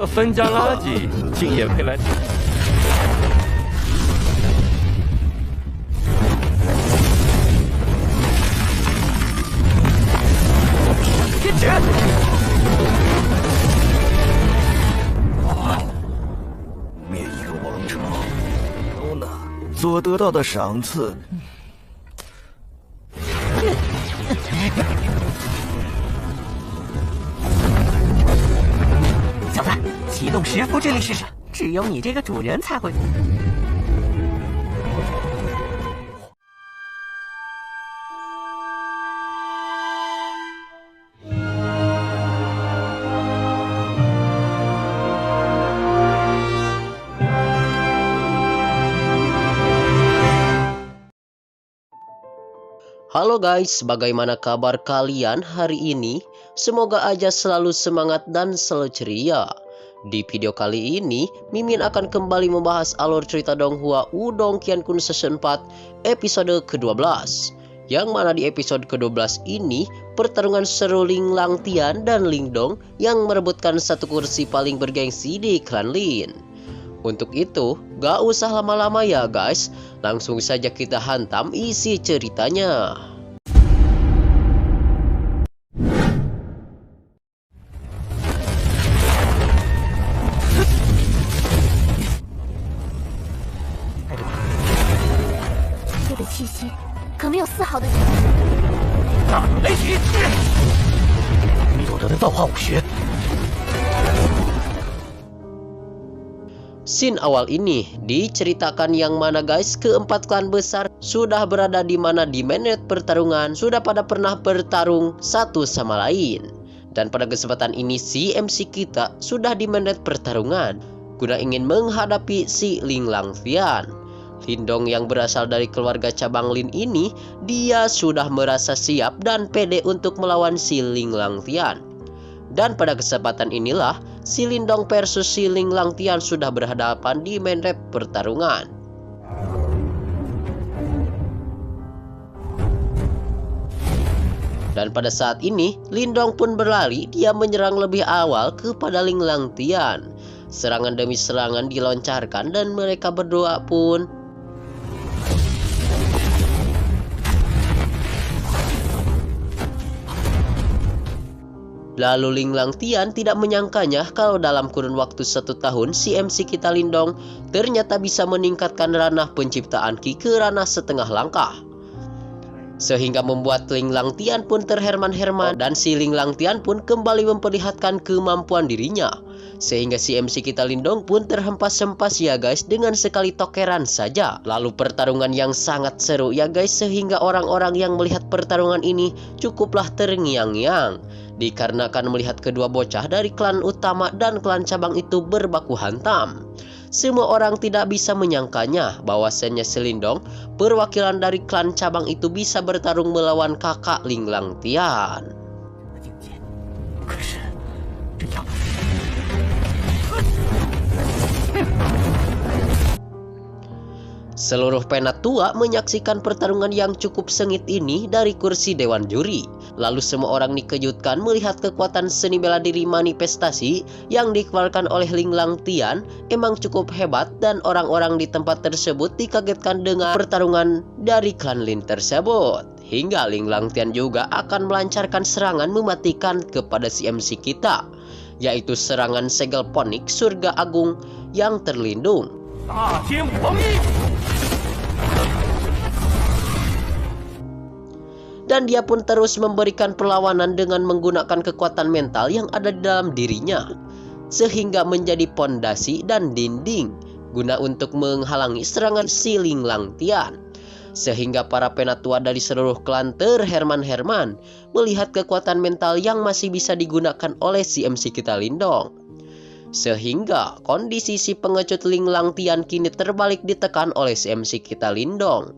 分家垃圾，竟也配来？天劫！灭一个王朝，欧娜所得到的赏赐。小子，启动石符之力试试，只有你这个主人才会。Halo guys, bagaimana kabar kalian hari ini? Semoga aja selalu semangat dan selalu ceria. Di video kali ini, Mimin akan kembali membahas alur cerita Donghua Wudong Qiankun Season 4 episode ke-12. Yang mana di episode ke-12 ini, pertarungan seru Ling Langtian dan Ling Dong yang merebutkan satu kursi paling bergengsi di klan Lin. Untuk itu, gak usah lama-lama ya guys, langsung saja kita hantam isi ceritanya. Scene awal ini diceritakan yang mana guys, keempat klan besar sudah berada di mana di mainnet pertarungan sudah pada pernah bertarung satu sama lain. Dan pada kesempatan ini si MC kita sudah di mainnet pertarungan guna ingin menghadapi si Ling Langtian. Lin Dong yang berasal dari keluarga cabang Lin ini, dia sudah merasa siap dan pede untuk melawan si Ling Langtian. Dan pada kesempatan inilah si Lin Dong versus si Ling Langtian sudah berhadapan di main map pertarungan. Dan pada saat ini Lin Dong pun berlari, dia menyerang lebih awal kepada Ling Langtian. Serangan demi serangan diloncarkan dan mereka berdua pun lalu Ling Langtian tidak menyangkanya kalau dalam kurun waktu 1 tahun si MC kita Lin Dong ternyata bisa meningkatkan ranah penciptaan Ki ke ranah setengah langkah. Sehingga membuat Ling Langtian pun terherman-herman dan si Ling Langtian pun kembali memperlihatkan kemampuan dirinya. Sehingga si MC kita Lin Dong pun terhempas-hempas ya guys dengan sekali tokeran saja. Lalu pertarungan yang sangat seru ya guys, sehingga orang-orang yang melihat pertarungan ini cukuplah terngiang-ngiang. Dikarenakan melihat kedua bocah dari klan utama dan klan cabang itu berbaku hantam. Semua orang tidak bisa menyangkanya bahwasannya si Lin Dong, perwakilan dari klan cabang itu bisa bertarung melawan kakak Ling Langtian. Seluruh penatua menyaksikan pertarungan yang cukup sengit ini dari kursi dewan juri. Lalu semua orang dikejutkan melihat kekuatan seni bela diri manifestasi yang dikeluarkan oleh Ling Langtian emang cukup hebat, dan orang-orang di tempat tersebut dikagetkan dengan pertarungan dari klan Lin tersebut. Hingga Ling Langtian juga akan melancarkan serangan mematikan kepada si MC kita, yaitu serangan segel ponik surga agung yang terlindung. Dan dia pun terus memberikan perlawanan dengan menggunakan kekuatan mental yang ada di dalam dirinya, sehingga menjadi pondasi dan dinding guna untuk menghalangi serangan si Ling Langtian. Sehingga para penatua dari seluruh klan terherman-herman melihat kekuatan mental yang masih bisa digunakan oleh si MC kita Lin Dong. Sehingga kondisi si pengecut Ling Langtian kini terbalik ditekan oleh si MC kita Lin Dong.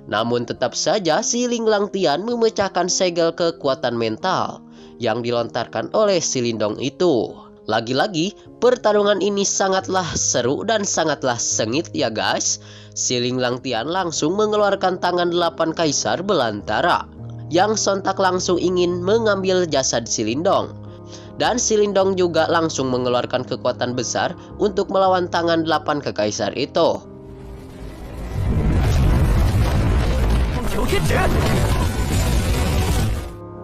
Namun tetap saja si Ling Langtian memecahkan segel kekuatan mental yang dilontarkan oleh si Lin Dong itu. Lagi-lagi pertarungan ini sangatlah seru dan sangatlah sengit ya guys. Si Ling Langtian langsung mengeluarkan tangan 8 kaisar belantara yang sontak langsung ingin mengambil jasad si Lin Dong. Dan si Lindong juga langsung mengeluarkan kekuatan besar untuk melawan tangan 8 kekaisar itu.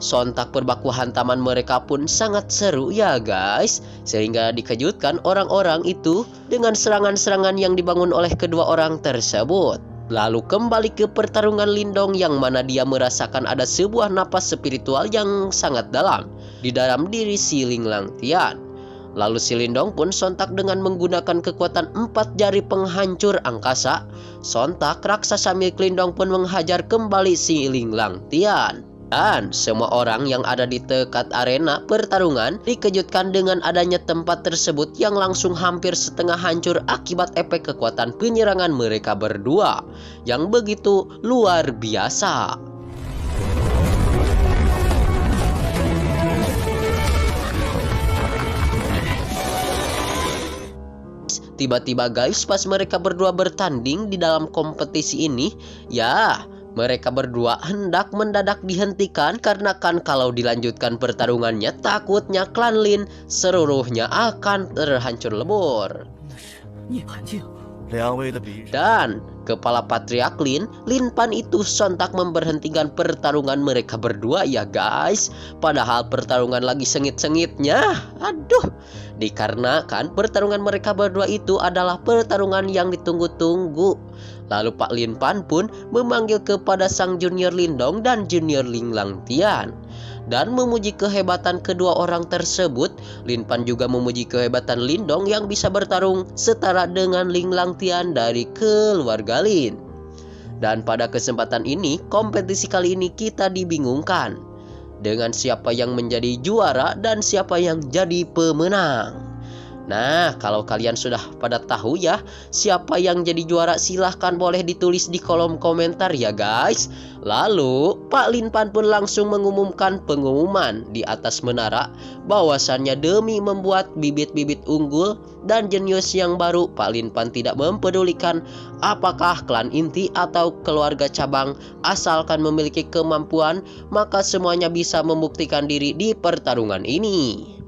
Sontak berbaku hantaman mereka pun sangat seru ya guys, sehingga dikejutkan orang-orang itu dengan serangan-serangan yang dibangun oleh kedua orang tersebut. Lalu kembali ke pertarungan Lindong yang mana dia merasakan ada sebuah napas spiritual yang sangat dalam di dalam diri si Ling Langtian. Lalu si Lindong pun sontak dengan menggunakan kekuatan 4 jari penghancur angkasa. Sontak raksasa milik Lindong pun menghajar kembali si Ling Langtian. Dan semua orang yang ada di dekat arena pertarungan dikejutkan dengan adanya tempat tersebut yang langsung hampir setengah hancur akibat efek kekuatan penyerangan mereka berdua yang begitu luar biasa. Tiba-tiba guys, pas mereka berdua bertanding di dalam kompetisi ini, ya mereka berdua hendak mendadak dihentikan karena kan kalau dilanjutkan pertarungannya takutnya klan Lin seluruhnya akan terhancur lebur. Dan kepala Patriark Lin Pan itu sontak memberhentikan pertarungan mereka berdua ya guys. Padahal pertarungan lagi sengit-sengitnya. Aduh, dikarenakan pertarungan mereka berdua itu adalah pertarungan yang ditunggu-tunggu. Lalu Pak Lin Pan pun memanggil kepada sang junior Lindong dan junior Ling Langtian dan memuji kehebatan kedua orang tersebut. Lin Pan juga memuji kehebatan Lindong yang bisa bertarung setara dengan Ling Langtian dari keluarga Lin. Dan pada kesempatan ini, kompetisi kali ini kita dibingungkan dengan siapa yang menjadi juara dan siapa yang jadi pemenang. Nah, kalau kalian sudah pada tahu ya siapa yang jadi juara, silahkan boleh ditulis di kolom komentar ya guys. Lalu Pak Lin Pan pun langsung mengumumkan pengumuman di atas menara bahwasannya demi membuat bibit-bibit unggul dan jenius yang baru, Pak Lin Pan tidak mempedulikan apakah klan inti atau keluarga cabang, asalkan memiliki kemampuan maka semuanya bisa membuktikan diri di pertarungan ini.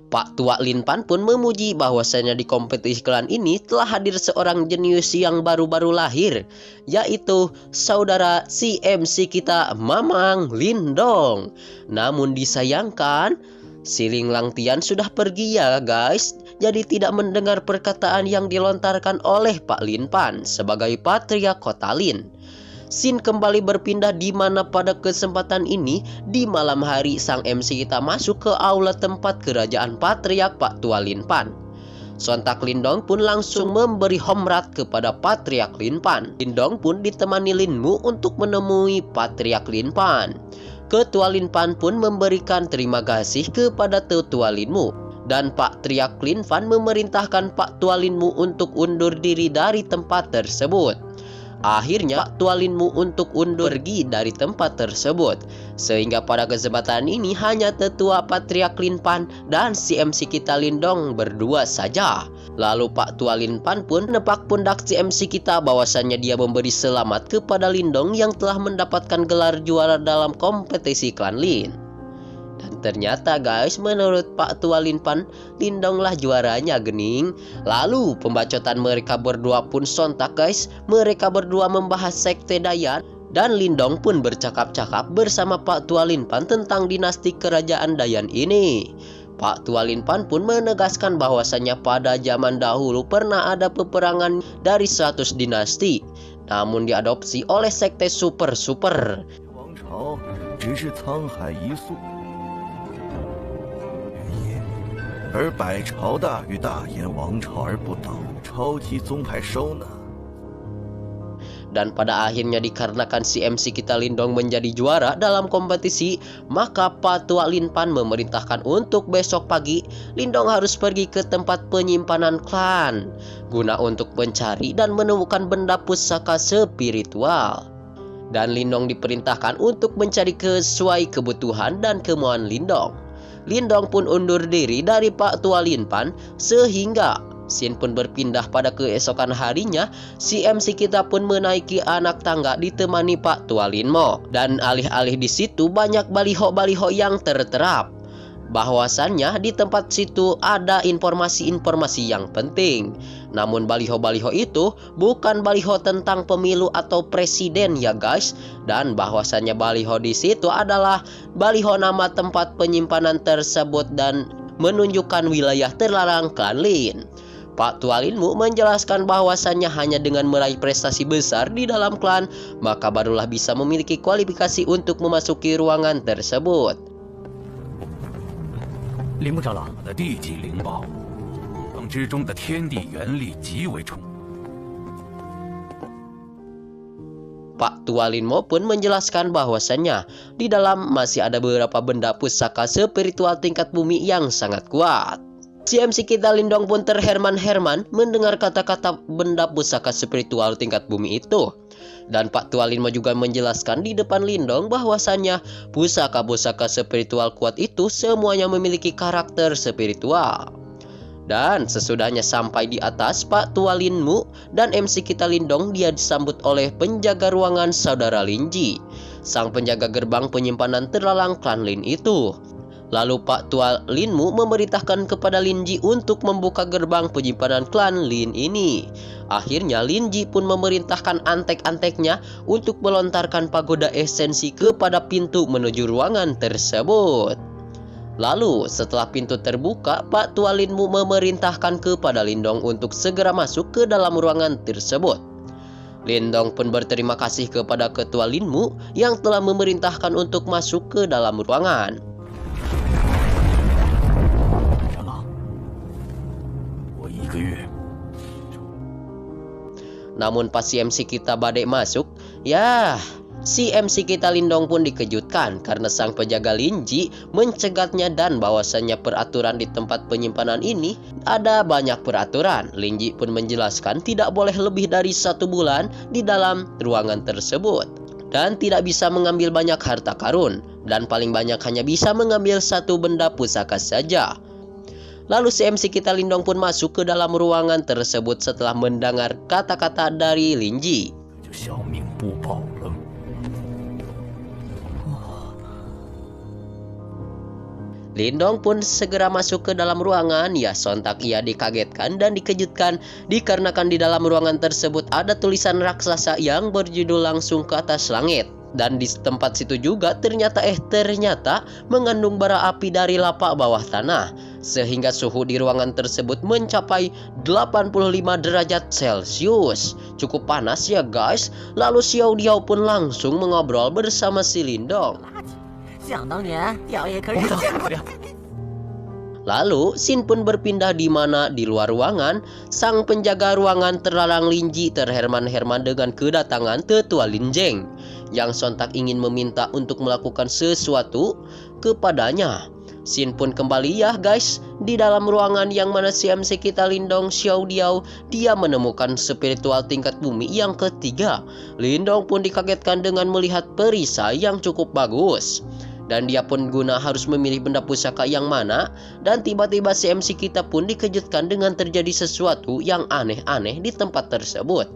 Pak Tua Lin Pan pun memuji bahwasanya di kompetisi klan ini telah hadir seorang jenius yang baru-baru lahir, yaitu saudara CMC kita Mamang Lindong. Namun disayangkan si Ling Langtian sudah pergi ya guys, jadi tidak mendengar perkataan yang dilontarkan oleh Pak Lin Pan sebagai Patriark Kota Lin. Scene kembali berpindah di mana pada kesempatan ini di malam hari sang MC kita masuk ke aula tempat kerajaan Patriark Pak Tua Lin Pan. Sontak Lindong pun langsung memberi homrat kepada Patriark Lin Pan. Lindong pun ditemani Lin Mu untuk menemui Patriark Lin Pan. Ketua Lin Pan pun memberikan terima kasih kepada Tetua Lin Mu. Dan Patriark Lin Pan memerintahkan Pak Tua Lin Mu untuk undur diri dari tempat tersebut. Akhirnya Pak Tua Lin Mu untuk undur pergi dari tempat tersebut. Sehingga pada kesempatan ini hanya Tetua Patriark Lin Pan dan CMC kita Lindong berdua saja. Lalu Pak Tua Lin Pan pun nepak pundak CMC kita bahwasannya dia memberi selamat kepada Lindong yang telah mendapatkan gelar juara dalam kompetisi klan Lin. Dan ternyata guys, menurut Pak Tua Lin Pan, Lindong lah juaranya gening. Lalu pembacotan mereka berdua pun sontak guys. Mereka berdua membahas sekte Dayan. Dan Lindong pun bercakap-cakap bersama Pak Tua Lin Pan tentang dinasti kerajaan Dayan ini. Pak Tua Lin Pan pun menegaskan bahwasannya pada zaman dahulu pernah ada peperangan dari 100 dinasti, namun diadopsi oleh sekte super-super. 而百朝大于大燕王朝而不倒，超级宗派收纳。 Dan pada akhirnya dikarenakan CMC kita Lindong menjadi juara dalam kompetisi, maka Pak Tua Lin Pan memerintahkan untuk besok pagi Lindong harus pergi ke tempat penyimpanan klan guna untuk mencari dan menemukan benda pusaka spiritual. Dan Lindong diperintahkan untuk mencari sesuai kebutuhan dan kemauan Lindong. Lindong pun undur diri dari Pak Tua Lin Pan sehingga Scene pun berpindah pada keesokan harinya, si MC kita pun menaiki anak tangga ditemani Pak Tua Lin Mo. Dan alih-alih di situ banyak baliho-baliho yang terterap. Bahwasannya di tempat situ ada informasi-informasi yang penting. Namun baliho-baliho itu bukan baliho tentang pemilu atau presiden ya guys. Dan bahwasannya baliho di situ adalah baliho nama tempat penyimpanan tersebut dan menunjukkan wilayah terlarang klan Lin. Pak Tua Lin Mu menjelaskan bahwasannya hanya dengan meraih prestasi besar di dalam klan, maka barulah bisa memiliki kualifikasi untuk memasuki ruangan tersebut. 林部长老的地级灵宝，等之中的天地元力极为充。 Pak Tua Lin Mo pun menjelaskan bahwasannya di dalam masih ada beberapa benda pusaka spiritual tingkat bumi yang sangat kuat. Si MC kita Lindong pun terherman-herman mendengar kata-kata benda pusaka spiritual tingkat bumi itu. Dan Pak Tua Lin Mo juga menjelaskan di depan Lindong bahwasannya pusaka-pusaka spiritual kuat itu semuanya memiliki karakter spiritual. Dan sesudahnya sampai di atas Pak Tua Lin Mu dan MC kita Lindong, dia disambut oleh penjaga ruangan saudara Linji, sang penjaga gerbang penyimpanan terlarang klan Lin itu. Lalu Pak Tua Lin Mu memerintahkan kepada Linji untuk membuka gerbang penyimpanan klan Lin ini. Akhirnya Linji pun memerintahkan antek-anteknya untuk melontarkan pagoda esensi kepada pintu menuju ruangan tersebut. Lalu setelah pintu terbuka, Pak Tua Lin Mu memerintahkan kepada Lindong untuk segera masuk ke dalam ruangan tersebut. Lindong pun berterima kasih kepada Ketua Lin Mu yang telah memerintahkan untuk masuk ke dalam ruangan. Namun pas si MC kita badai masuk, ya si MC kita Lindong pun dikejutkan karena sang penjaga Linji mencegatnya dan bahwasannya peraturan di tempat penyimpanan ini ada banyak peraturan. Linji pun menjelaskan tidak boleh lebih dari 1 bulan di dalam ruangan tersebut dan tidak bisa mengambil banyak harta karun dan paling banyak hanya bisa mengambil 1 benda pusaka saja. Lalu si MC kita Lindong pun masuk ke dalam ruangan tersebut setelah mendengar kata-kata dari Linji. Lindong pun segera masuk ke dalam ruangan. Ya, sontak ia dikagetkan dan dikejutkan dikarenakan di dalam ruangan tersebut ada tulisan raksasa yang berjudul Langsung ke Atas Langit. Dan di tempat situ juga ternyata mengandung bara api dari lapak bawah tanah, sehingga suhu di ruangan tersebut mencapai 85 derajat Celcius. Cukup panas ya guys. Lalu Xiao Diao pun langsung mengobrol bersama si Lindong. Lalu Sin pun berpindah di mana di luar ruangan sang penjaga ruangan terlarang Linji terherman-herman dengan kedatangan Tetua Linjeng yang sontak ingin meminta untuk melakukan sesuatu kepadanya. Sin pun kembali ya guys di dalam ruangan yang mana si MC kita Lindong Xiao Diao dia menemukan spiritual tingkat bumi yang ketiga. Lindong pun dikagetkan dengan melihat perisai yang cukup bagus. Dan dia pun guna harus memilih benda pusaka yang mana. Dan tiba-tiba si MC kita pun dikejutkan dengan terjadi sesuatu yang aneh-aneh di tempat tersebut.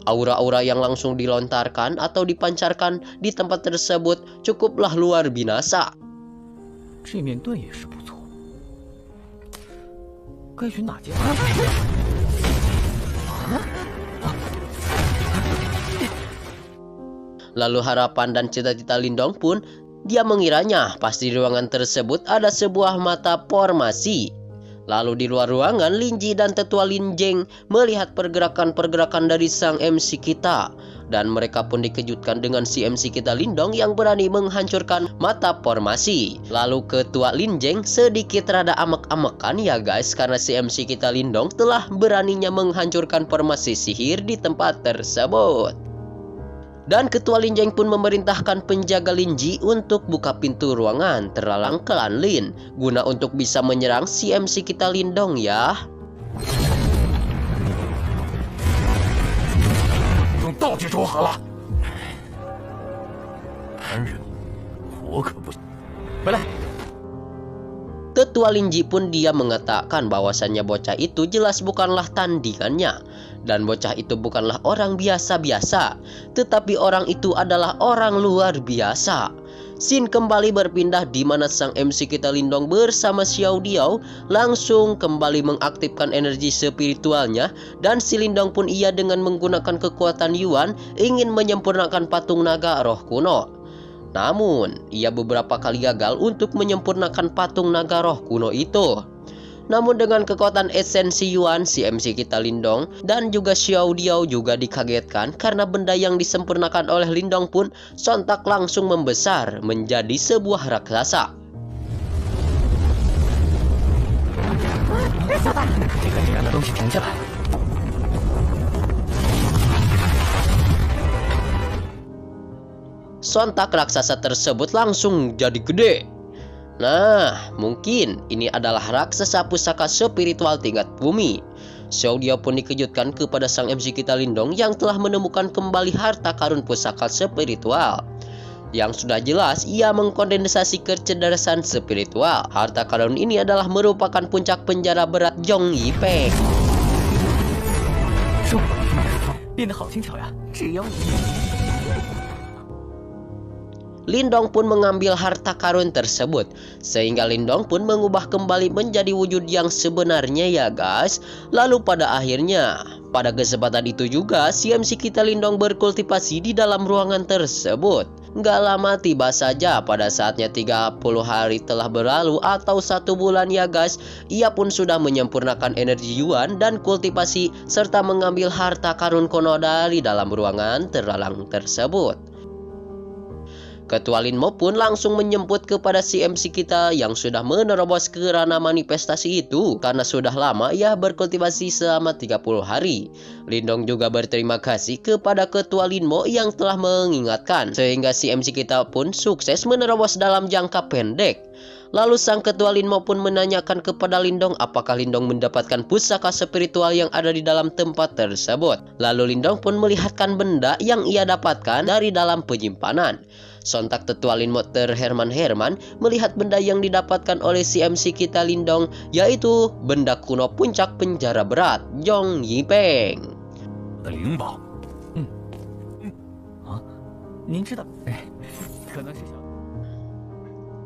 Aura-aura yang langsung dilontarkan atau dipancarkan di tempat tersebut cukuplah luar binasa. Lalu harapan dan cita-cita Lindong pun dia mengiranya pasti di ruangan tersebut ada sebuah mata formasi. Lalu di luar ruangan Linji dan Tetua Linjeng melihat pergerakan-pergerakan dari sang MC kita. Dan mereka pun dikejutkan dengan si MC kita Lindong yang berani menghancurkan mata formasi. Lalu Ketua Linjeng sedikit rada amek-amekan ya guys, karena si MC kita Lindong telah beraninya menghancurkan formasi sihir di tempat tersebut. Dan Ketua Linjeng pun memerintahkan penjaga Linji untuk buka pintu ruangan terlarang klan Lin guna untuk bisa menyerang si MC kita Lindong ya. Tetua Linji pun dia mengatakan bahwasannya bocah itu jelas bukanlah tandingannya. Dan bocah itu bukanlah orang biasa-biasa, tetapi orang itu adalah orang luar biasa. Scene kembali berpindah di mana sang MC kita Lindong bersama Xiao Diao langsung kembali mengaktifkan energi spiritualnya, dan si Lindong pun ia dengan menggunakan kekuatan Yuan ingin menyempurnakan patung naga roh kuno. Namun ia beberapa kali gagal untuk menyempurnakan patung naga roh kuno itu. Namun dengan kekuatan esensi Yuan, si MC kita Lindong dan juga Xiao Diao juga dikagetkan karena benda yang disempurnakan oleh Lindong pun sontak langsung membesar menjadi sebuah raksasa. Sontak raksasa tersebut langsung jadi gede. Nah, mungkin ini adalah raksasa pusaka spiritual tingkat bumi. Xiao Diao pun dikejutkan kepada sang MC kita Lindong yang telah menemukan kembali harta karun pusaka spiritual. Yang sudah jelas ia mengkondensasi kecerdasan spiritual. Harta karun ini adalah merupakan puncak penjara berat Zhong Yipeng. Lindong pun mengambil harta karun tersebut, sehingga Lindong pun mengubah kembali menjadi wujud yang sebenarnya ya guys. Lalu pada akhirnya, pada kesempatan itu juga si MC kita Lindong berkultivasi di dalam ruangan tersebut. Nggak lama tiba saja pada saatnya 30 hari telah berlalu atau 1 bulan ya guys, ia pun sudah menyempurnakan energi Yuan dan kultivasi serta mengambil harta karun kuno dari dalam ruangan terlalang tersebut. Ketua Linmo pun langsung menyebut kepada si MC kita yang sudah menerobos ke ranah manifestasi itu karena sudah lama ia berkultivasi selama 30 hari. Lindong juga berterima kasih kepada Ketua Linmo yang telah mengingatkan, sehingga si MC kita pun sukses menerobos dalam jangka pendek. Lalu sang Ketua Linmo pun menanyakan kepada Lindong apakah Lindong mendapatkan pusaka spiritual yang ada di dalam tempat tersebut. Lalu Lindong pun melihatkan benda yang ia dapatkan dari dalam penyimpanan. Sontak Tetua Linmo terherman-herman melihat benda yang didapatkan oleh si MC kita Lindong, yaitu benda kuno puncak penjara berat Zhong Yipeng.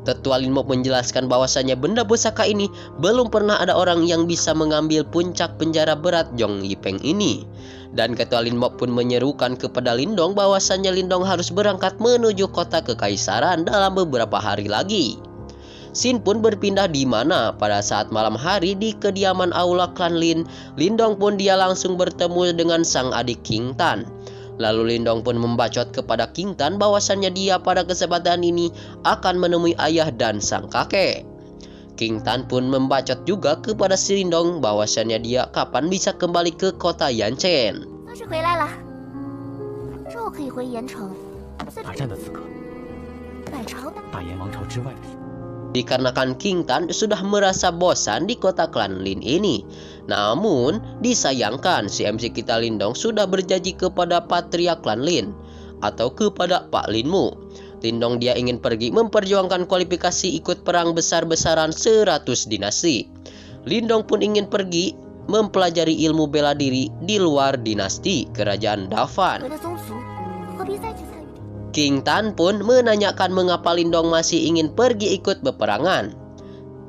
Tetua Linmo menjelaskan bahwasanya benda pusaka ini belum pernah ada orang yang bisa mengambil puncak penjara berat Zhong Yipeng ini. Dan Ketua Linmo pun menyerukan kepada Lindong bahwasanya Lindong harus berangkat menuju kota kekaisaran dalam beberapa hari lagi. Scene pun berpindah di mana pada saat malam hari di kediaman aula klan Lin, Lindong pun dia langsung bertemu dengan sang adik King Tan. Lalu Lindong pun membacot kepada King Tan bahwasannya dia pada kesempatan ini akan menemui ayah dan sang kakek. King Tan pun membacot juga kepada si Lindong bahwasannya dia kapan bisa kembali ke kota Yanchen. Dikarenakan King Tan sudah merasa bosan di kota klan Lin ini. Namun disayangkan si MC kita Lindong sudah berjanji kepada Patria klan Lin atau kepada Pak Linmu. Lindong dia ingin pergi memperjuangkan kualifikasi ikut perang besar-besaran 100 dinasti. Lindong pun ingin pergi mempelajari ilmu bela diri di luar dinasti kerajaan Dafan. King Tan pun menanyakan mengapa Lindong masih ingin pergi ikut peperangan.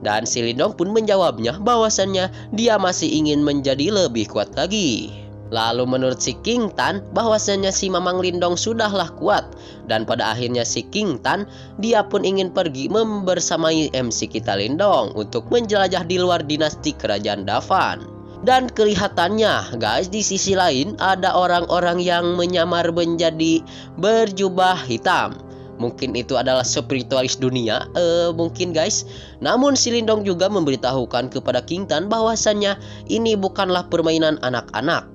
Dan si Lindong pun menjawabnya bahwasannya dia masih ingin menjadi lebih kuat lagi. Lalu menurut si King Tan bahwasannya si Mamang Lindong sudahlah kuat. Dan pada akhirnya si King Tan dia pun ingin pergi membersamai MC kita Lindong untuk menjelajah di luar dinasti kerajaan Dafan. Dan kelihatannya guys di sisi lain ada orang-orang yang menyamar menjadi berjubah hitam. Mungkin itu adalah spiritualis dunia mungkin guys. Namun si Lindong juga memberitahukan kepada King Tan bahwasannya ini bukanlah permainan anak-anak.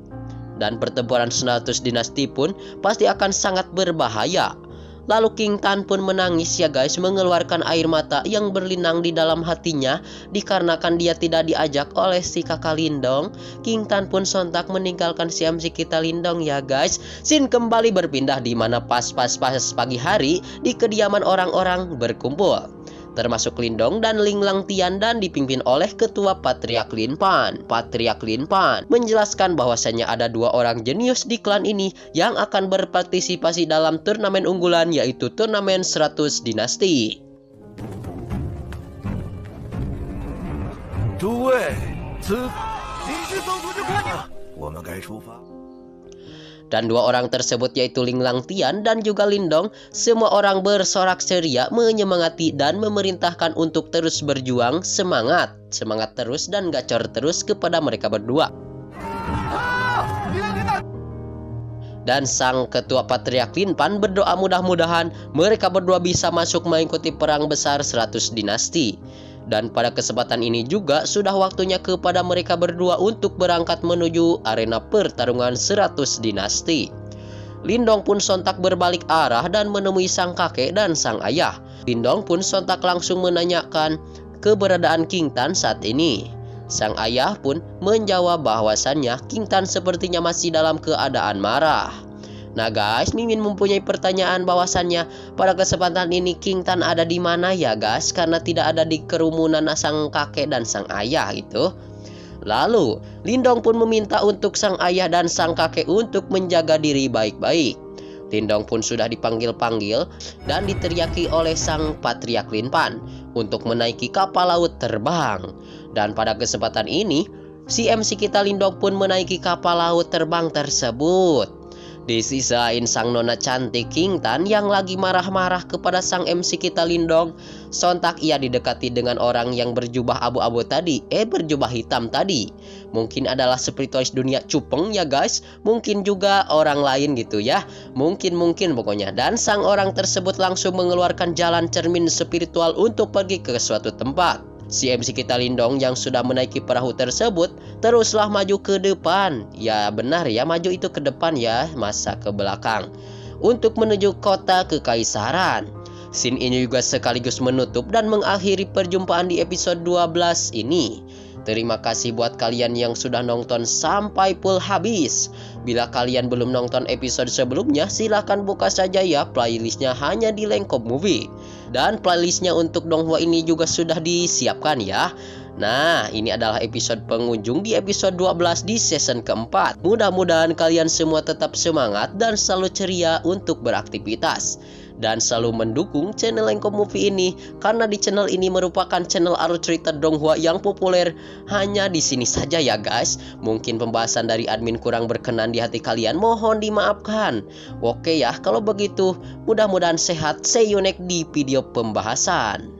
Dan pertempuran 100 dinasti pun pasti akan sangat berbahaya. Lalu King Tan pun menangis ya guys, mengeluarkan air mata yang berlinang di dalam hatinya dikarenakan dia tidak diajak oleh si kakak Lindong. King Tan pun sontak meninggalkan si MC kita Lindong ya guys. Scene kembali berpindah di mana pas pagi hari di kediaman orang-orang berkumpul. termasuk Lindong dan Ling Langtian, dan dipimpin oleh Ketua Patriark Lin Pan. Patriark Lin Pan menjelaskan bahwasannya ada 2 orang jenius di klan ini yang akan berpartisipasi dalam turnamen unggulan, yaitu turnamen 100 dinasti. 诸位，我们该出发。 Dan 2 orang tersebut yaitu Ling Langtian dan juga Lindong, semua orang bersorak ceria menyemangati dan memerintahkan untuk terus berjuang, semangat terus dan gacor terus kepada mereka berdua. Dan sang ketua Patriark Lin Pan berdoa mudah-mudahan mereka berdua bisa masuk mengikuti perang besar 100 dinasti. Dan pada kesempatan ini juga sudah waktunya kepada mereka berdua untuk berangkat menuju arena pertarungan 100 dinasti. Lindong pun sontak berbalik arah dan menemui sang kakek dan sang ayah. Lindong pun sontak langsung menanyakan keberadaan King Tan saat ini. Sang ayah pun menjawab bahwasannya King Tan sepertinya masih dalam keadaan marah. Nah guys, Mimin mempunyai pertanyaan bahwasannya pada kesempatan ini King Tan ada di mana ya guys, karena tidak ada di kerumunan sang kakek dan sang ayah gitu. Lalu Lindong pun meminta untuk sang ayah dan sang kakek untuk menjaga diri baik-baik. Lindong pun sudah dipanggil-panggil dan diteriaki oleh sang Patriark Lin Pan untuk menaiki kapal laut terbang. Dan pada kesempatan ini si MC kita Lindong pun menaiki kapal laut terbang tersebut. Disisain sang nona cantik King Tan yang lagi marah-marah kepada sang MC kita Lindong. Sontak ia didekati dengan orang yang berjubah abu-abu tadi, berjubah hitam tadi. Mungkin adalah spiritualis dunia cupeng ya guys, mungkin juga orang lain gitu ya. Mungkin pokoknya. Dan sang orang tersebut langsung mengeluarkan jalan cermin spiritual untuk pergi ke suatu tempat. Si MC kita Lindong yang sudah menaiki perahu tersebut teruslah maju ke depan. Ya benar ya, maju itu ke depan ya, masa ke belakang, untuk menuju kota kekaisaran. Scene ini juga sekaligus menutup dan mengakhiri perjumpaan di episode 12 ini. Terima kasih buat kalian yang sudah nonton sampai full habis. Bila kalian belum nonton episode sebelumnya, silahkan buka saja ya playlistnya hanya di Lengkop Movie. Dan playlistnya untuk Donghua ini juga sudah disiapkan ya. Nah, ini adalah episode pengunjung di episode 12 di season keempat. Mudah-mudahan kalian semua tetap semangat dan selalu ceria untuk beraktivitas. Dan selalu mendukung channel Lengkop Movie ini, karena di channel ini merupakan channel alur cerita Donghua yang populer hanya di sini saja ya guys. Mungkin pembahasan dari admin kurang berkenan di hati kalian, mohon dimaafkan. Oke ya, kalau begitu mudah-mudahan sehat. See you next di video pembahasan.